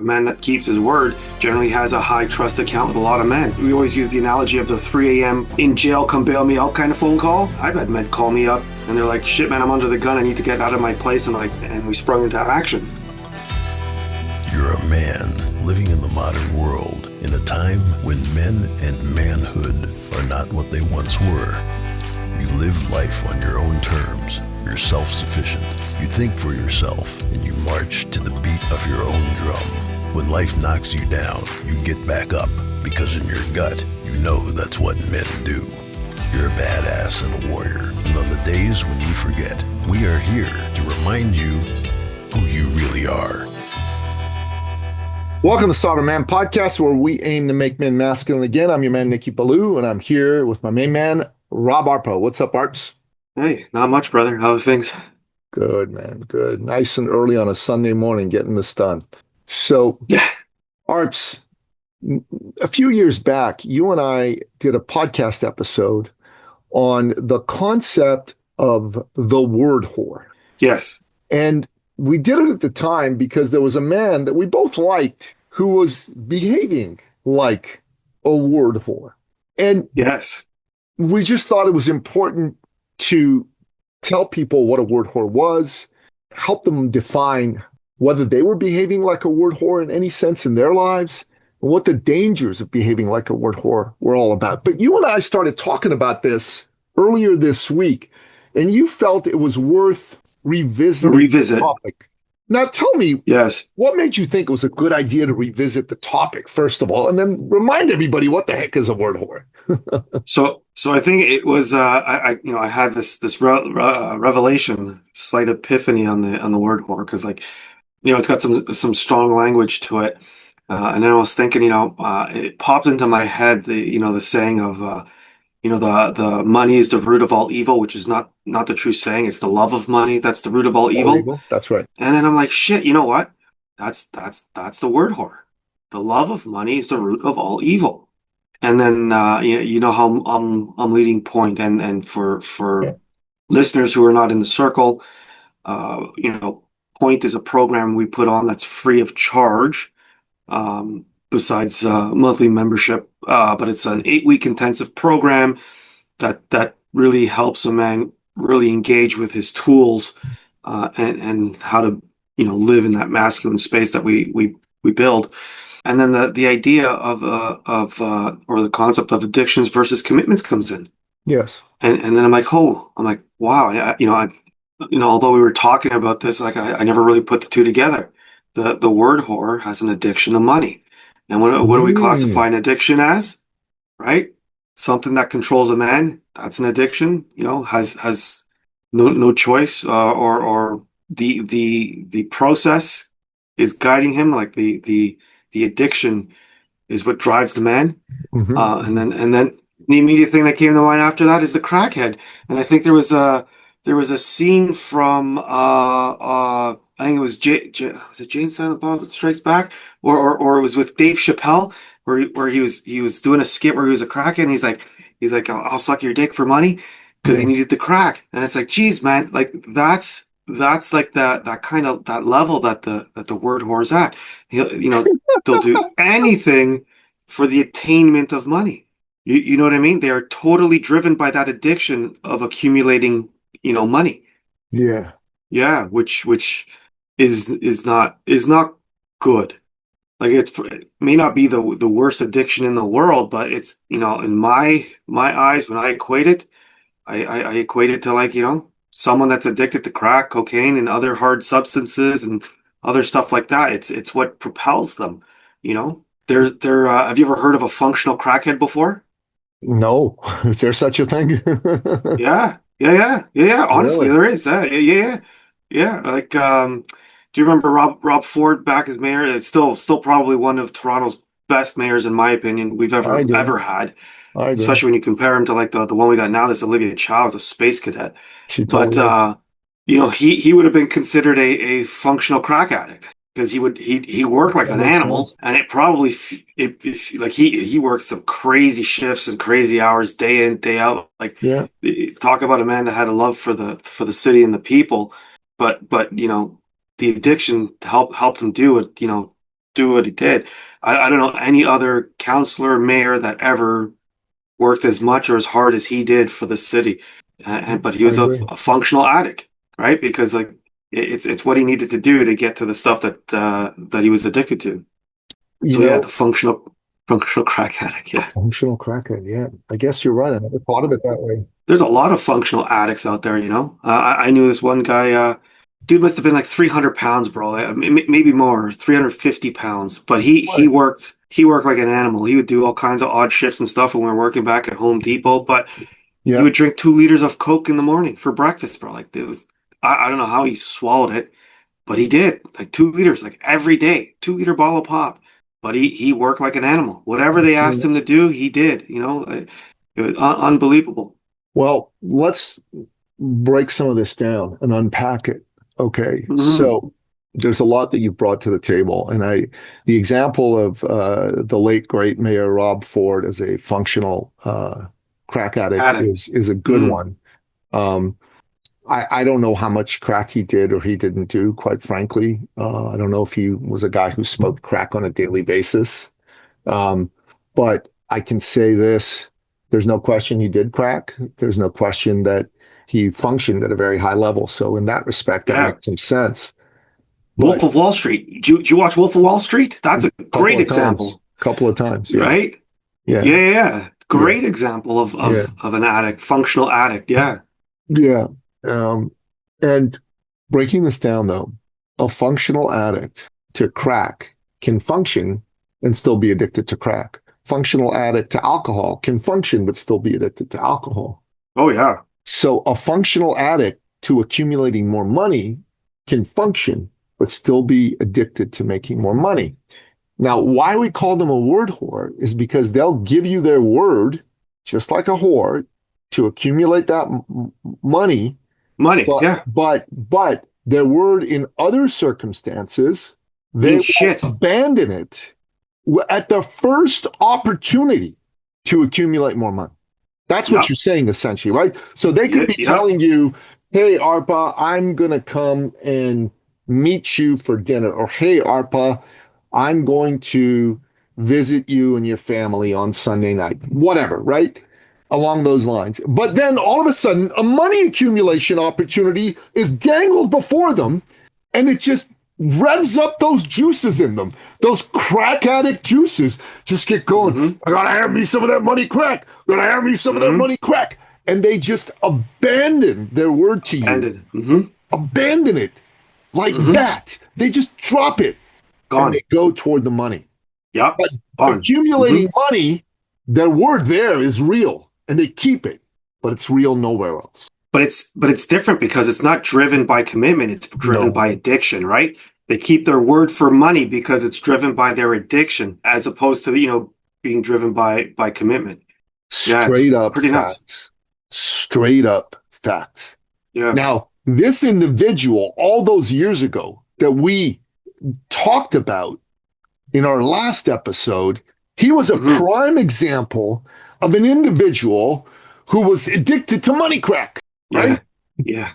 man that keeps his word generally has a high trust account with a lot of men. We always use the analogy of the 3 a.m. in jail, come bail me out kind of phone call. I've had men call me up and they're like, shit man, I'm under the gun, I need to get out of my place, and we sprung into action. You're a man living in the modern world in a time when men and manhood are not what they once were. You live life on your own terms. You're self-sufficient. You think for yourself and you march to the beat of your own drum. When life knocks you down, you get back up because in your gut, you know that's what men do. You're a badass and a warrior. And on the days when you forget, we are here to remind you who you really are. Welcome to Solder Man Podcast, where we aim to make men masculine again. I'm your man, Nicky Billou, and I'm here with my main man, Rob Arpa. What's up, Arps? Hey, not much, brother. How are things? Good, man. Good. Nice and early on a Sunday morning getting this done. So, Yeah. Arps, a few years back, you and I did a podcast episode on the concept of the word whore. Yes. And we did it at the time because there was a man that we both liked who was behaving like a word whore. And Yes. we just thought it was important to tell people what a word whore was, help them define whether they were behaving like a word whore in any sense in their lives, and what the dangers of behaving like a word whore were all about. But you and I started talking about this earlier this week, and you felt it was worth revisiting the topic. Now tell me, Yes. what made you think it was a good idea to revisit the topic, first of all, and then remind everybody what the heck is a word whore? So I think it was I had this revelation, slight epiphany on the word whore, because it's got some strong language to it, and then I was thinking, it popped into my head the saying of the money is the root of all evil, which is not the true saying. It's the love of money that's the root of all evil. That's right. And then I'm like, shit, you know what? That's the word whore. The love of money is the root of all evil. And then you know how I'm leading point, and for Yeah. listeners who are not in the circle, Point is a program we put on that's free of charge, besides monthly membership, but it's an 8-week intensive program that really helps a man really engage with his tools, and how to live in that masculine space that we build. And then the idea of or the concept of addictions versus commitments comes in. Yes. And then I'm like, wow. Although we were talking about this, I never really put the two together. The word whore has an addiction to money. And what do we classify an addiction as? Right? Something that controls a man. That's an addiction. Has no choice, or the process is guiding him. Like the addiction is what drives the man. Mm-hmm. And then the immediate thing that came to mind after that is the crackhead. And I think there was a scene from I think it was was it Jane Silent Bob Strikes Back, or it was with Dave Chappelle, where he was doing a skit where he was a crackhead, and he's like I'll suck your dick for money, because he needed the crack. And it's like, geez, man, like that's like that kind of that level that the word whore's at. They'll do anything for the attainment of money. You know what I mean? They are totally driven by that addiction of accumulating, money. Yeah. Yeah, which is not good. Like it may not be the worst addiction in the world, but it's, in my eyes, when I equate it, I equate it to someone that's addicted to crack, cocaine, and other hard substances and other stuff like that. It's what propels them. Have you ever heard of a functional crackhead before? No. Is there such a thing? Yeah. Honestly, Really? there is. Yeah. Like, do you remember Rob Ford back as mayor? It's still probably one of Toronto's best mayors, in my opinion, we've I do. ever had. I do. Especially when you compare him to like the one we got now. This Olivia Chow is a space cadet, She but totally is. he would have been considered a functional crack addict, because he worked like That an makes animal, sense. and it probably if like he worked some crazy shifts and crazy hours, day in day out. Like, Yeah. talk about a man that had a love for the city and the people, but the addiction helped him do it. do what he did. I don't know any other counselor, mayor that ever worked as much or as hard as he did for the city. And but he I was agree. a functional addict, right? Because like it's what he needed to do to get to the stuff that he was addicted to. You So yeah, know, the functional crack addict. a Yeah. functional crackhead. Yeah, I guess you're right. I never thought of it that way. There's a lot of functional addicts out there, you know. I knew this one guy, dude must have been like 300 pounds, bro. Maybe more, 350 pounds. But What? he worked like an animal. He would do all kinds of odd shifts and stuff when we were working back at Home Depot. But he Yeah, would drink 2 liters of Coke in the morning for breakfast, bro. Like it was, I don't know how he swallowed it, but he did like 2 liters, like every day, 2 liter bottle of pop. But he worked like an animal. Whatever they asked him to do, he did. You know, it was unbelievable. well, let's break some of this down and unpack it. Okay. Hmm. So there's a lot that you've brought to the table. And the example of the late great Mayor Rob Ford as a functional crack addict Addict. is a good Mm, one. Um, I don't know how much crack he did or he didn't do, quite frankly. I don't know if he was a guy who smoked crack on a daily basis. Um, but I can say this, there's no question he did crack. There's no question that he functioned at a very high level. So in that respect, that yeah. makes some sense. Wolf But of Wall Street. Did you watch Wolf of Wall Street? That's a great example, couple of times, yeah, right? yeah, Yeah, yeah, yeah. yeah, Great example yeah, of an addict, functional addict. Yeah. yeah. Um, and breaking this down though, a functional addict to crack can function and still be addicted to crack. Functional addict to alcohol can function but still be addicted to alcohol. Oh, yeah. So a functional addict to accumulating more money can function, but still be addicted to making more money. Now, why we call them a word whore is because they'll give you their word, just like a whore, to accumulate that money, Money. but Yeah. their word in other circumstances, they Means will shit. abandon it at the first opportunity to accumulate more money. That's what you're Yep. saying essentially, right? So they could Yeah. be Yep. telling you, hey, Arpa, I'm going to come and meet you for dinner. Or, hey, Arpa, I'm going to visit you and your family on Sunday night. Whatever, right? Along those lines. But then all of a sudden, a money accumulation opportunity is dangled before them, and it just revs up those juices in them. Those crack addict juices just get going. Hmm. I gotta have me some of that money crack. Gotta have me some of that Hmm. money crack. And they just abandon their word to you, Abandoned. Hmm. abandon it like Hmm. that. They just drop it and they Gone. go toward the money. Yep. But Gone. Hmm. accumulating money, their word there is real and they keep it, but it's real nowhere else. But it's different because it's not driven by commitment, it's driven No, by addiction, right? They keep their word for money because it's driven by their addiction as opposed to, being driven by commitment. Yeah, it's straight up pretty nuts. facts. Straight up facts. Yeah. Now, this individual, all those years ago that we talked about in our last episode, he was a Hmm. prime example of an individual who was addicted to money crack, right? Yeah. Yeah.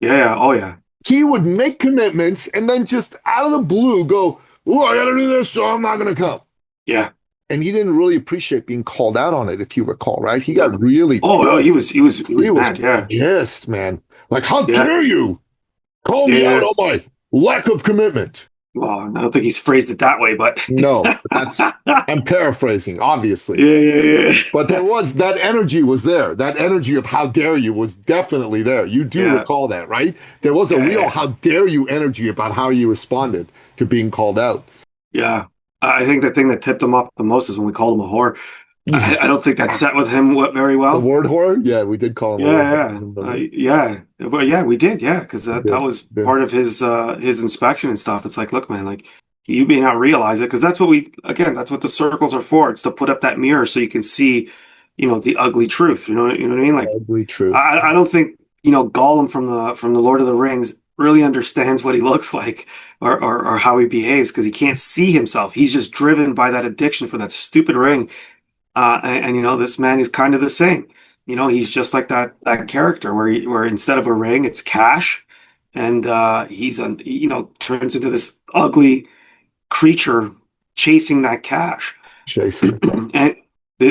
Yeah. Yeah. Oh yeah. He would make commitments and then just out of the blue go, oh, I got to do this, so I'm not going to come. Yeah. And he didn't really appreciate being called out on it, if you recall, right? He got No. really Oh, oh, pissed. he He was was mad. Yeah. pissed, man. Like, how Yeah. dare you call Yeah. me out Yeah. on my lack of commitment? Well, I don't think he's phrased it that way, but No, yeah. I'm paraphrasing, obviously. Yeah. But there was that energy was there. That energy of how dare you was definitely there. You do Yeah. recall that, right? There was a Yeah. real Yeah. how dare you energy about how you responded to being called out. Yeah. I think the thing that tipped him off the most is when we called him a whore. Yeah. I don't think that set with him very The well. word horror? Yeah, we did call him a word horror. I Yeah, remember. yeah, well, yeah, we did, yeah, because We that did. was We did. part of his inspection and stuff. It's like, look, man, like you may not realize it because that's what that's what the circles are for. It's to put up that mirror so you can see, the ugly truth. You know what I mean? Like, Ugly truth. I don't think Gollum from the Lord of the Rings really understands what he looks like or how he behaves because he can't see himself. He's just driven by that addiction for that stupid ring. This man is kind of the same. He's just like that character where instead of a ring, it's cash, and turns into this ugly creature chasing that cash. Chasing the cat. And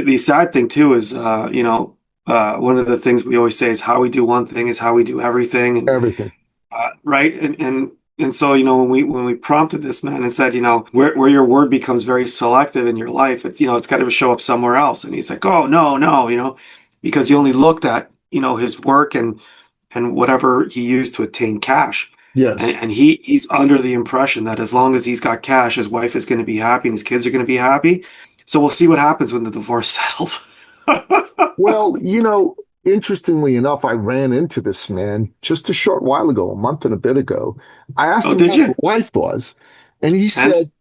the sad thing too is, one of the things we always say is how we do one thing is how we do everything. And Everything. right. And so, when we prompted this man and said, where your word becomes very selective in your life, it's got to show up somewhere else. And he's like, oh, no, no, because he only looked at, his work and whatever he used to attain cash. And, Yes. and he's under the impression that as long as he's got cash, his wife is going to be happy and his kids are going to be happy. So we'll see what happens when the divorce settles. Well, interestingly enough, I ran into this man just a short while ago, a month and a bit ago. I asked Oh, him did how his you? wife was, and he And said,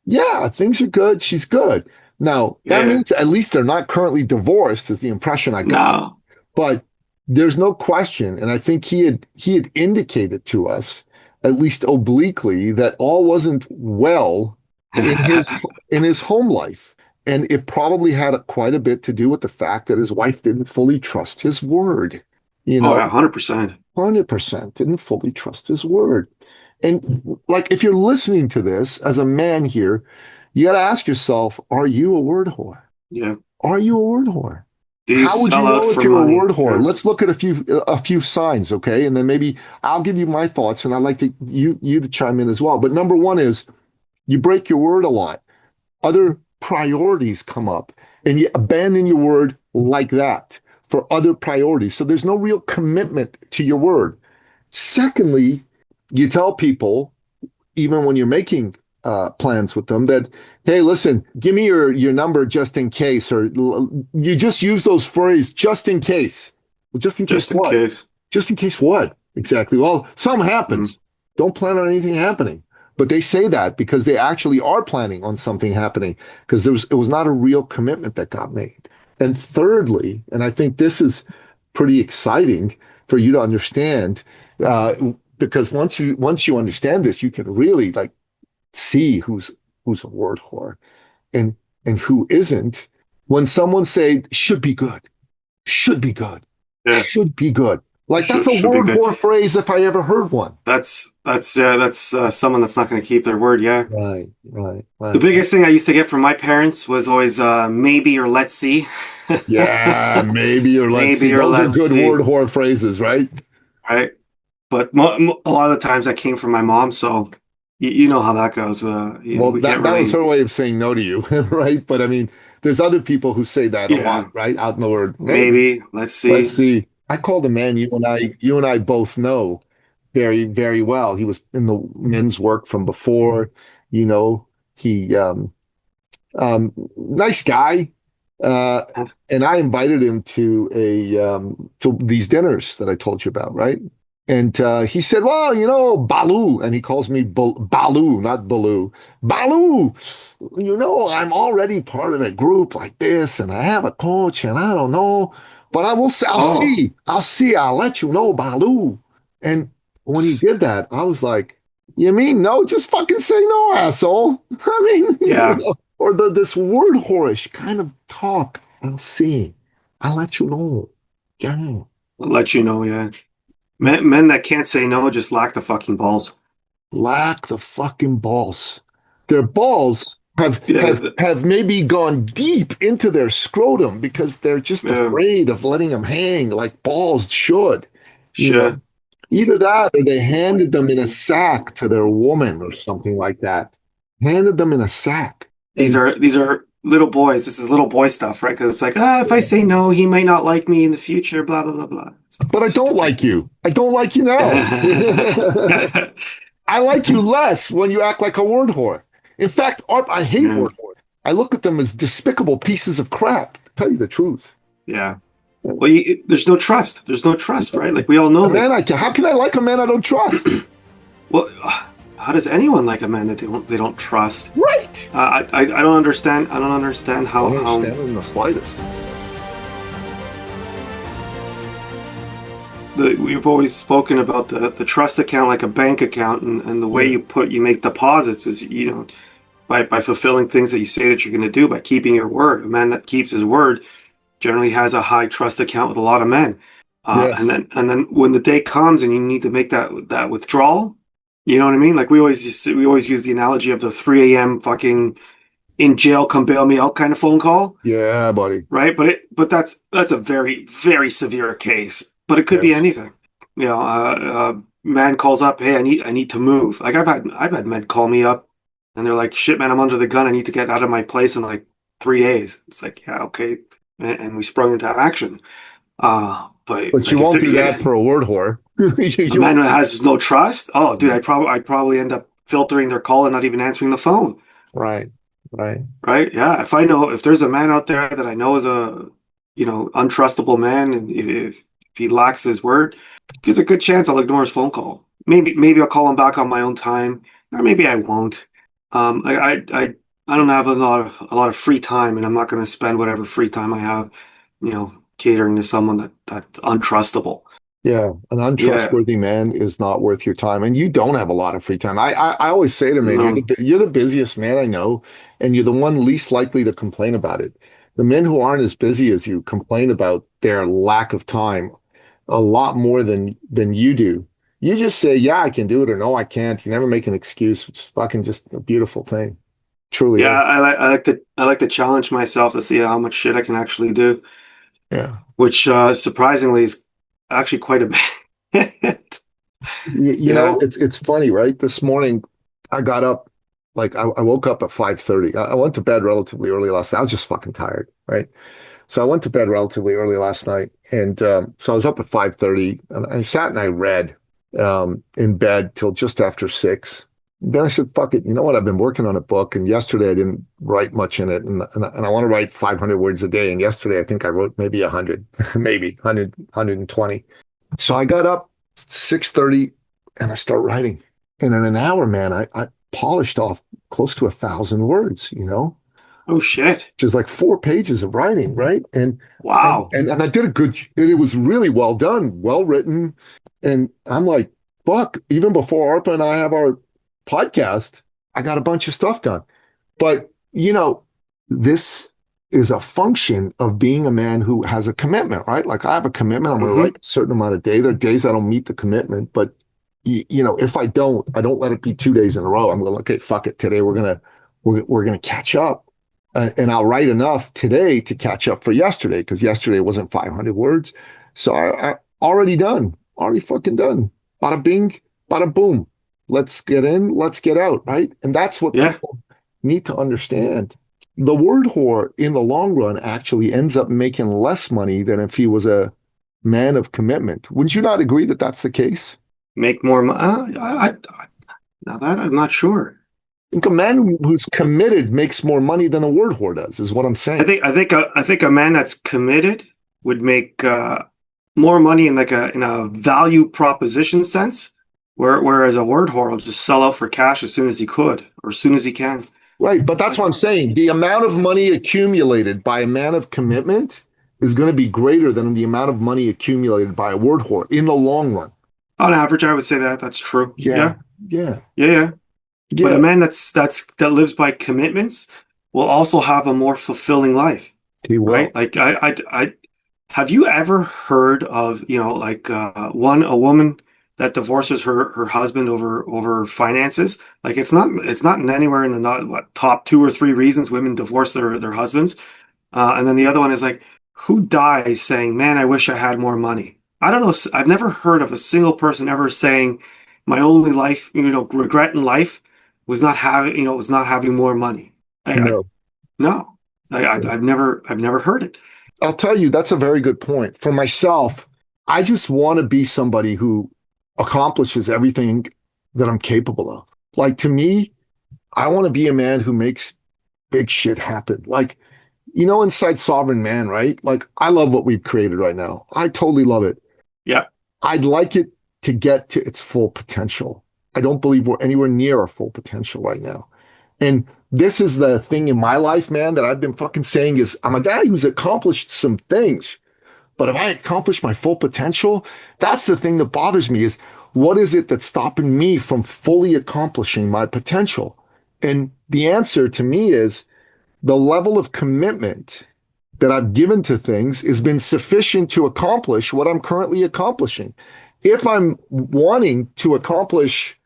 yeah, things are good. She's good. Now, that yeah, means at least they're not currently divorced, is the impression I got. no. But there's no question, and I think he had indicated to us, at least obliquely, that all wasn't well in his in his home life. And it probably had quite a bit to do with the fact that his wife didn't fully trust his word. You Oh, know, yeah, 100%. 100% didn't fully trust his word. And like if you're listening to this as a man here, you got to ask yourself, are you a word whore? Yeah. Are you a word whore? Do you How would you sell out know if for you're a money? word whore? Yeah. Let's look at a few signs, okay? And then maybe I'll give you my thoughts, and I'd like you to chime in as well. But number one is you break your word a lot. Other priorities come up, and you abandon your word like that for other priorities. So there's no real commitment to your word. Secondly, you tell people even when you're making plans with them that, hey, listen, give me your number just in case, or you just use those phrases just in case. Well, just in case Just in what? case. Just in case what? Exactly. Well, something Mm. happens. Don't plan on anything happening. But they say that because they actually are planning on something happening because it was not a real commitment that got made. And thirdly, and I think this is pretty exciting for you to understand, uh, because once you understand this, you can really like see who's a word whore and who isn't. When someone say should be good, should be good, Yeah. should be good. Like that's a Should be word good. whore phrase if I ever heard one. That's someone that's not going to keep their word. Yeah. Right, right, The right. biggest thing I used to get from my parents was always maybe or let's see. Yeah, maybe or let's see. Maybe or Those are let's good see. word whore phrases, right? Right. But a lot of the times that came from my mom, so you know how that goes. Well, We that can't that was really, her way of saying no to you, right? But I mean, there's other people who say that a yeah, lot, right? Out in the word. Maybe. maybe, let's Let's see. see. I called a man you and I both know very, very well. He was in the men's work from before. You know, he nice guy. Uh, and I invited him to these dinners that I told you about, right? And he said, "Well, Balu," and he calls me Balu, not Baloo. Balu, I'm already part of a group like this, and I have a coach, and I don't know, but I will say, I'll Oh, see, I'll see, I'll let you know, Balu. And when he s- did that, I was like, "You mean no? Just fucking say no, asshole." I mean, yeah, or this word whorish kind of talk. I'll see, I'll let you know. Yeah. I'll let you know. Yeah, men that can't say no just lack the fucking balls. Lack the fucking balls. Their balls have Yeah, have have maybe gone deep into their scrotum because they're just yeah, afraid of letting them hang like balls should. You know, shit. either that or they handed them in a sack to their woman or something like that. Handed them in a sack. These And are these are little boys. This is little boy stuff, right? Because it's like, if I say no, he might not like me in the future. Blah blah blah blah. So but I don't stupid. like you. I don't like you now. Yeah, I like you less when you act like a word whore. In fact, Arp, I hate word whore. I look at them as despicable pieces of crap, to tell you the truth. yeah. Well, there's no trust. There's no trust, right? Like we all A know that. man how can I like a man I don't trust? Well, how does anyone like a man that they don't trust? Right. I don't understand. I don't understand I how don't understand it in the slightest. we've always spoken about the trust account like a bank account, and the way Yeah. you make deposits is by fulfilling things that you say that you're going to do, by keeping your word. A man that keeps his word generally has a high trust account with a lot of men. And Yes. then when the day comes and you need to make that withdrawal, you know what I mean? Like we always use the analogy of the 3 a.m. fucking in jail, come bail me out kind of phone call, Yeah, buddy. right? But that's a very, very severe case. But it could be Yes. anything. Man calls up, hey, I need to move. Like I've had men call me up and they're like, shit, man, I'm under the gun. I need to get out of my place in like 3 days. It's like, yeah, okay. And we sprung into action. But But you like if won't there, do yeah, that for a word whore. a You man won't. who has no trust, oh, dude, I'd probably end up filtering their call and not even answering the phone. Right, right. Right? Yeah. If there's a man out there that I know is a, untrustable man, and if he lacks his word, there's a good chance I'll ignore his phone call. Maybe I'll call him back on my own time, or maybe I won't. I don't have a lot of free time, and I'm not going to spend whatever free time I have, catering to someone that's untrustable. Yeah, an Yeah. untrustworthy man is not worth your time, and you don't have a lot of free time. I always say to men, No. you're the busiest man I know, and you're the one least likely to complain about it. The men who aren't as busy as you complain about their lack of time a lot more than you do. You just say, "Yeah, I can do it," or "No, I can't." You never make an excuse, which is fucking just a beautiful thing. Truly Yeah, is. I like to challenge myself to see how much shit I can actually do, Yeah. which surprisingly is actually quite a bit. You You know, know? it's funny, right? This morning I got up, like I woke up at 5:30. I went to bed relatively early last night. I was just fucking tired, right? So I went to bed relatively early last night, and so I was up at 5:30, and I sat and I read in bed till just after 6. Then I said, "Fuck it." You know what? I've been working on a book, and yesterday I didn't write much in it, and I want to write 500 words a day. And yesterday I think I wrote maybe 100, maybe 100, 120. So I got up 6:30 and I start writing. And in an hour, man, I polished off close to 1,000 words, Oh shit. which is like 4 pages of writing, right? And and Wow. and, and I did a good, and it was really well done, well written. And I'm like, fuck, even before Arpa and I have our podcast, I got a bunch of stuff done. But, this is a function of being a man who has a commitment, right? Like I have a commitment. I'm going to Hmm. write a certain amount of days. There are days I don't meet the commitment, but if I don't let it be 2 days in a row. I'm going, okay, fuck it. Today we're gonna catch up, and I'll write enough today to catch up for yesterday because yesterday wasn't 500 words. So I already fucking done. Bada bing, bada boom. Let's get in, let's get out, right? And that's what Yeah. people need to understand. The word whore in the long run actually ends up making less money than if he was a man of commitment. Wouldn't you not agree that that's the case? Make more money. Now that I'm not sure. I think a man who's committed makes more money than a word whore does, is what I'm I saying. think I think a, I think a man that's committed would make more money in like a value proposition sense, whereas a word whore will just sell out for cash as soon as he could or as soon as he can. Right. But that's Like, what I'm saying. The amount of money accumulated by a man of commitment is going to be greater than the amount of money accumulated by a word whore in the long run. on average, I would say that's true. Yeah. Yeah, Yeah. yeah, yeah. But a Yeah. man that lives by commitments will also have a more fulfilling life, He right? will. Like I have you ever heard of, like a woman that divorces her husband over finances? Like it's not in anywhere in the not what top two or three reasons women divorce their husbands. And then the other one is like, who dies saying, "Man, I wish I had more money." I don't know. I've never heard of a single person ever saying, "My only life, regret in life was not having more money." I No. no, I've never heard it. I'll tell you, that's a very good point. For myself, I just want to be somebody who accomplishes everything that I'm capable of. Like to me, I want to be a man who makes big shit happen. Like, inside Sovereign Man, right? Like, I love what we've created right now. I totally love it. Yeah, I'd like it to get to its full potential. I don't believe we're anywhere near our full potential right now. And this is the thing in my life, man, that I've been fucking saying is I'm a guy who's accomplished some things, but if I accomplish my full potential, that's the thing that bothers me is what is it that's stopping me from fully accomplishing my potential? And the answer to me is the level of commitment that I've given to things has been sufficient to accomplish what I'm currently accomplishing. If I'm wanting to accomplish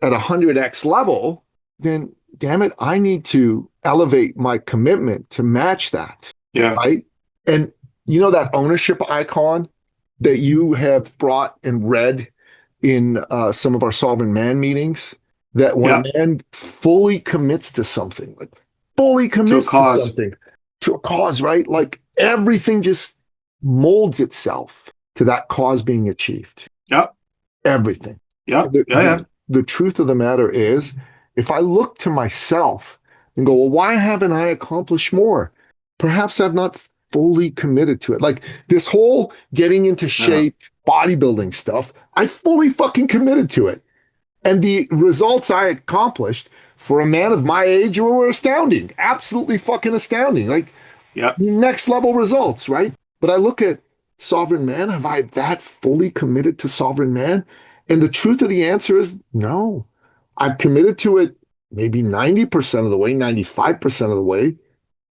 at a 100x level, then damn it, I need to elevate my commitment to match that, Yeah. right? And you know that ownership icon that you have brought and read in some of our Sovereign Man meetings, that when a Yeah. man fully commits to something, like fully To a commits to cause. something, to a cause, right? Like everything just molds itself to that cause being achieved. Yeah. Everything. Yeah. The, Yeah. Yeah. the, the truth of the matter is, if I look to myself and go, well, why haven't I accomplished more? Perhaps I've not fully committed to it. Like this whole getting into Yeah. shape, bodybuilding stuff, I fully fucking committed to it. And the results I accomplished for a man of my age were astounding, absolutely fucking astounding. Like Yeah. next level results, right? But I look at Sovereign Man. Have I that fully committed to Sovereign Man? And the truth of the answer is no. I've committed to it maybe 90% of the way, 95% of the way,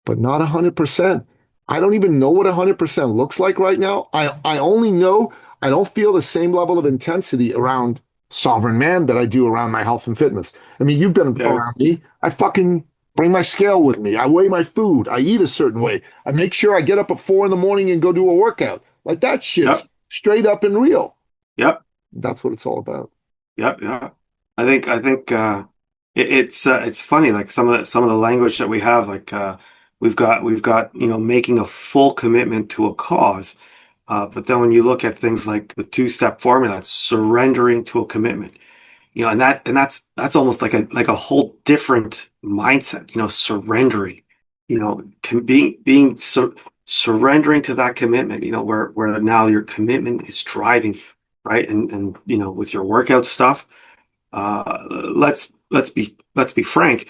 but not 100%. I don't even know what 100% looks like right now. I only know I don't feel the same level of intensity around Sovereign Man that I do around my health and fitness. I mean, you've been Yeah. around me. I fucking bring my scale with me. I weigh my food. I eat a certain way. I make sure I get up at 4 in the morning and go do a workout. Like that shit's Yep. straight up and real. Yep. That's what it's all about. Yep. Yeah. I think it's funny, like some of the language that we have, like we've got making a full commitment to a cause. But then when you look at things like the two-step formula, it's surrendering to a commitment. And that's almost like a whole different mindset, surrendering, surrendering to that commitment, where now your commitment is driving, right? And with your workout stuff, let's be frank,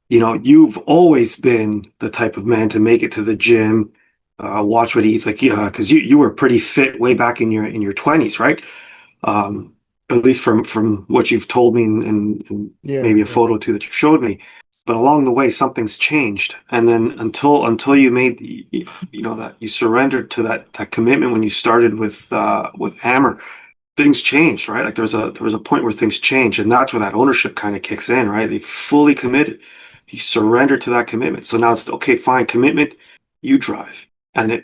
you've always been the type of man to make it to the gym, watch what he eats, like, yeah, because you were pretty fit way back in your 20s, right? um, at least from what you've told me, and Yeah, maybe a yeah. photo too that you showed me. But along the way, something's changed, and then until you made that you surrendered to that commitment when you started with Hammer, things changed, right? Like there was a point where things changed, and that's where that ownership kind of kicks in, right? They fully committed. You surrender to that commitment. So now it's okay, fine, commitment, you drive. And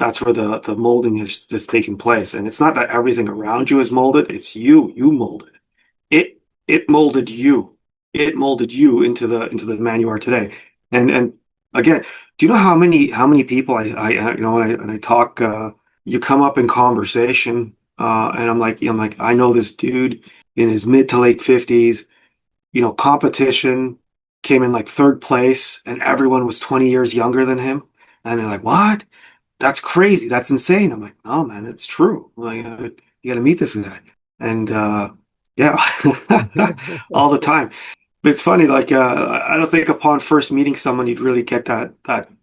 that's where the molding is taking place. And it's not that everything around you is molded, it's you molded. It molded you. It molded you into the man you are today. And again, do you know how many people when I talk, you come up in conversation, and I'm like, I know this dude in his mid to late 50s, competition, came in like third place, and everyone was 20 years younger than him. And they're like, what? That's crazy. That's insane. I'm like, no, man, it's true. Like, you got to meet this guy. And yeah, all the time. But it's funny, like, I don't think upon first meeting someone you'd really get that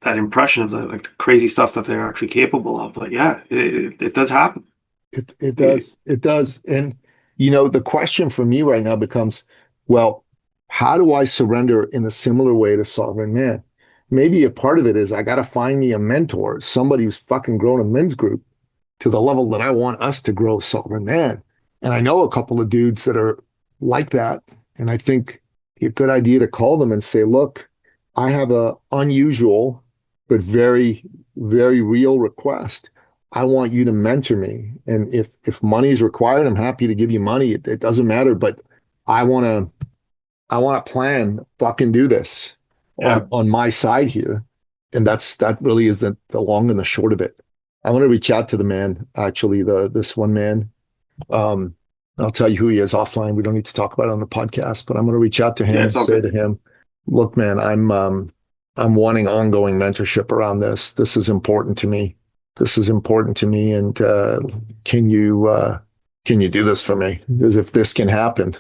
impression of the crazy stuff that they're actually capable of. But yeah, it does happen. It It- does. It does. And the question for me right now becomes, well, how do I surrender in a similar way to Sovereign Man? Maybe a part of it is I got to find me a mentor, somebody who's fucking grown a men's group to the level that I want us to grow Sovereign Man. And I know a couple of dudes that are like that. And I think it's a good idea to call them and say, look, I have a unusual but very, very real request. I want you to mentor me. And if money is required, I'm happy to give you money. It doesn't matter, but I want to I want to plan, fucking do this yeah, on my side here. And that really is the long and the short of it. I want to reach out to the man, actually, this one man. Um, I'll tell you who he is offline. We don't need to talk about it on the podcast, but I'm going to reach out to yeah, him it's and all say good. to him, look, man, I'm wanting ongoing mentorship around this. This is important to me. This is important to me. And can you can you do this for me? Because if this can happen,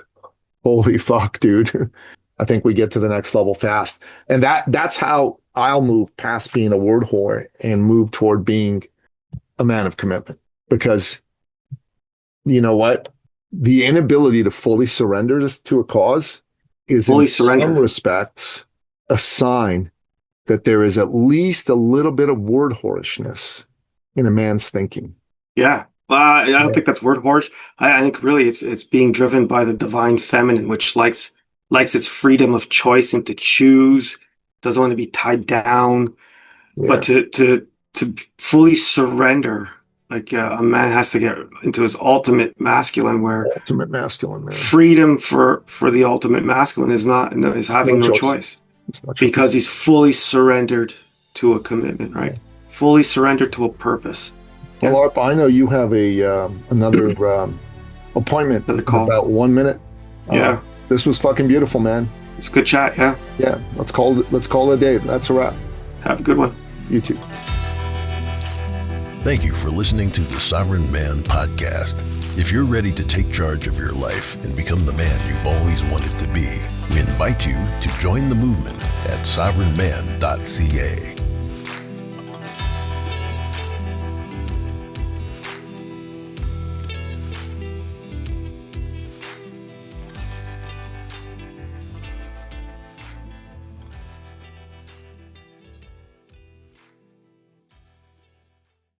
holy fuck, dude. I think we get to the next level fast. And that's how I'll move past being a word whore and move toward being a man of commitment. Because you know what? The inability to fully surrender to a cause is in Fully some surrender. respects a sign that there is at least a little bit of word whorishness in a man's thinking. Yeah. I don't Yeah. think that's word horse. I think really it's being driven by the divine feminine, which likes likes its freedom of choice and to choose, doesn't want to be tied down, but Yeah. to fully surrender. Like a man has to get into his ultimate masculine, where Ultimate masculine, man. freedom for the ultimate masculine is No having no choice. choice It's not choice. because he's fully surrendered to a commitment, Yeah. right? Fully surrendered to a purpose. Well, Yeah, Arpa, I know you have another appointment another in call. about 1 minute. Yeah, This was fucking beautiful, man. it's a good chat. Yeah, Yeah, let's call it a day. That's a wrap. have a good one. You too. Thank you for listening to the Sovereign Man Podcast. If you're ready to take charge of your life and become the man you've always wanted to be, we invite you to join the movement at sovereignman.ca.